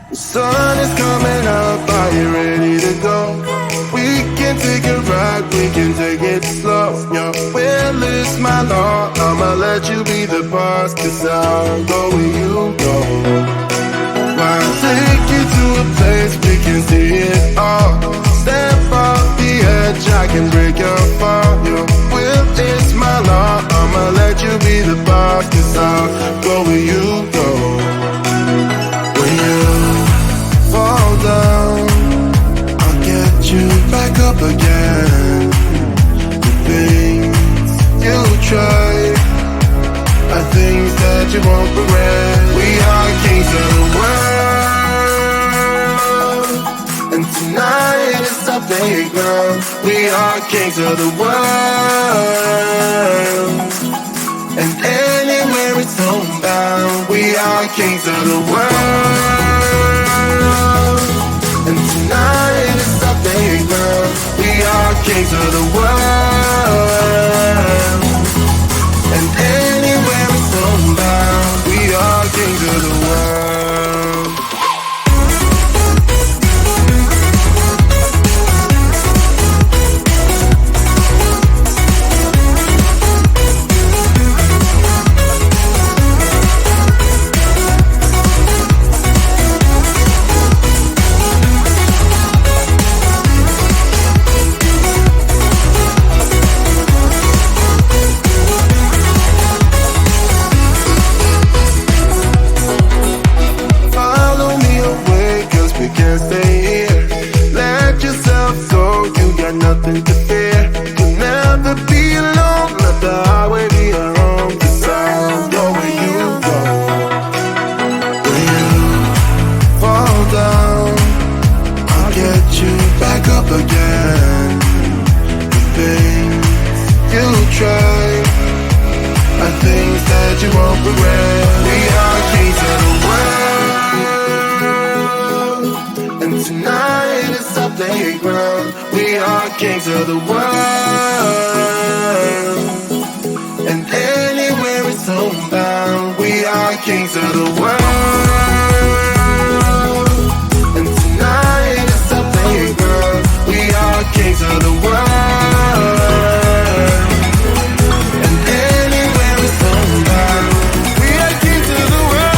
The sun is coming up, are you ready to go? We can take it right, we can take it slow. Your will is my law, I'ma let you be the boss, 'cause I'll go where you go. I'll take you to a place we can see it all. Step off the edge, I can break your fall. Your will is my law, I'ma let you be the boss, 'cause I'll go where you go. When you fall down, I'll get you back up again. The things you try are things that you won't regret. We are kings of the world, and tonight is our playground. We are kings of the world, and anywhere it's homebound. We are kings of the world, and tonight is our playground. We are kings of the world, and anywhere it's homebound. We are kings of the world. Nothing to fear, you'll never be alone. Let the highway be your home, 'cause I'll go where you go. When you fall down, I'll get you back up again. The things you try are things that you won't regret. We are kings of the world, and tonight is our playground. We are kings of the world, and anywhere it's homebound. We are kings of the world, and tonight is our playground. We are kings of the world, and anywhere it's homebound. We are kings of the world.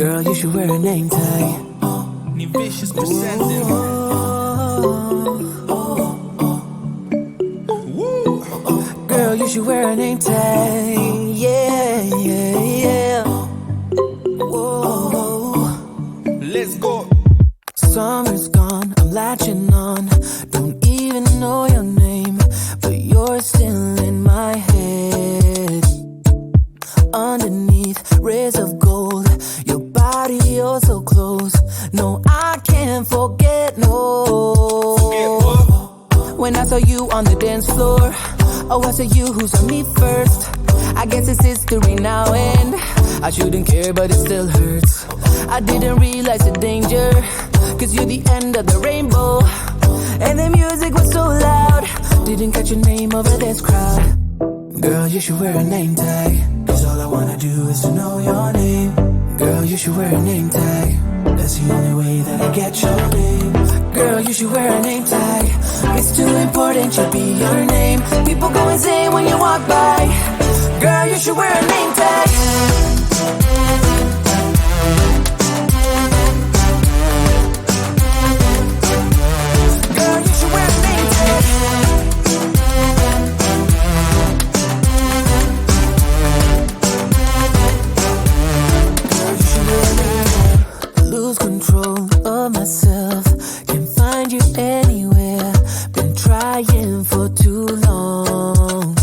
Girl, you should wear a name tag. Ni vicious presenting. Girl, you should wear a name tag. Yeah, yeah, yeah. Whoa. Let's go. Summer's gone, I'm latching on. Don't even know your name, but you're still in my head. Underneath rays of gold, your body oh so close. No, I can't forget, no. When I saw you on the dance floor, oh, I saw you who saw me first. I guess it's history now and I shouldn't care, but it still hurts. I didn't realize the danger, cause you're the end of the rainbow. And the music was so loud, didn't catch your name over this crowd. Girl, you should wear a name tag, cause all I wanna do is to know your name. Girl, you should wear a name tag, that's the only way that I get your name. Girl, you should wear a name tag, it's too important to be your name. People go insane when you walk by. Girl, you should wear a name tag. Girl, you should wear a name tag. Girl, you should wear a name tag. I lose control of myself, can't find you anywhere. Been trying for too long.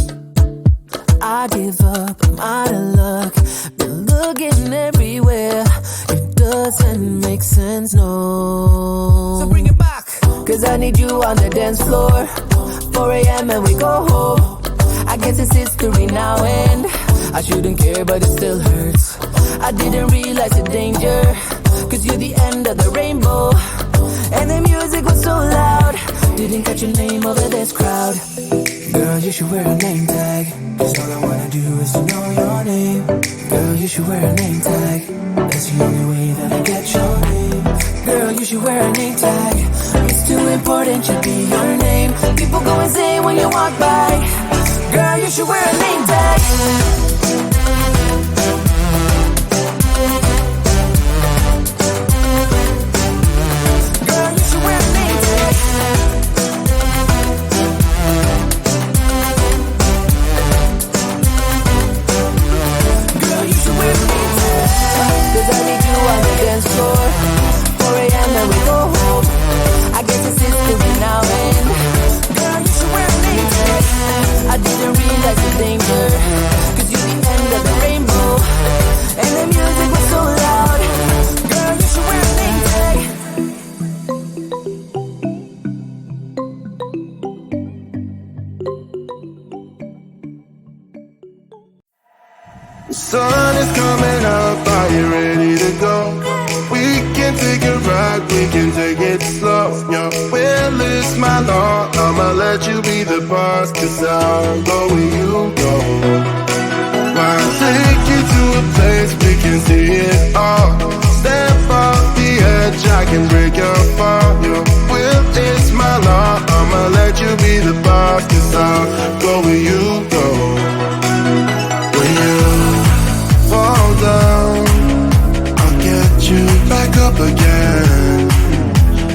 I give up, I'm out of luck. Been looking everywhere, it doesn't make sense, no. So bring it back, cause I need you on the dance floor. 4 a.m. and we go home. I guess it's history now and I shouldn't care, but it still hurts. I didn't realize the danger, cause you're the end of the rainbow. And the music was so loud, didn't catch your name over this crowd. Girl, you should wear a name tag, cause all I wanna do is to know your name. Girl, you should wear a name tag, that's the only way that I get your name. Girl, you should wear a name tag, it's too important to be your name. People go insane when you walk by. Girl, you should wear a name tag. The sun is coming up, are you ready to go? We can take a ride, we can take it slow. Your will is my law, I'ma let you be the boss, cause I'll go where you go. I'll take you to a place we can see it all. Step off the edge, I can break your fall. Your will is my law, I'ma let you be the boss, cause I'll go where you go. When you fall down, I'll get you back up again.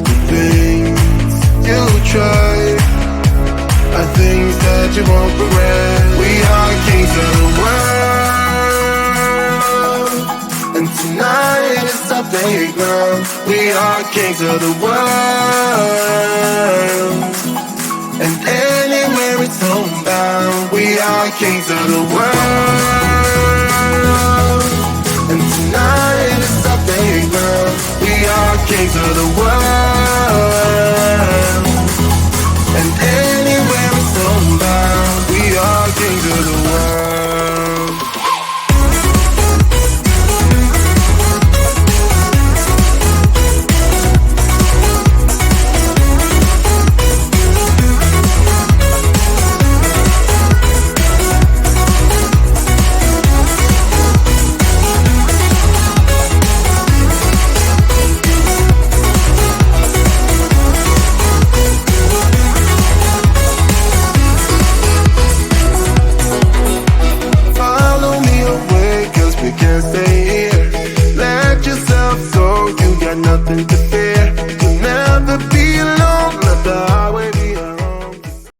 The things you try are things that you won't regret. We are kings of the world, and tonight is our playground. We are kings of the world, and anywhere it's homebound. We are kings of the world.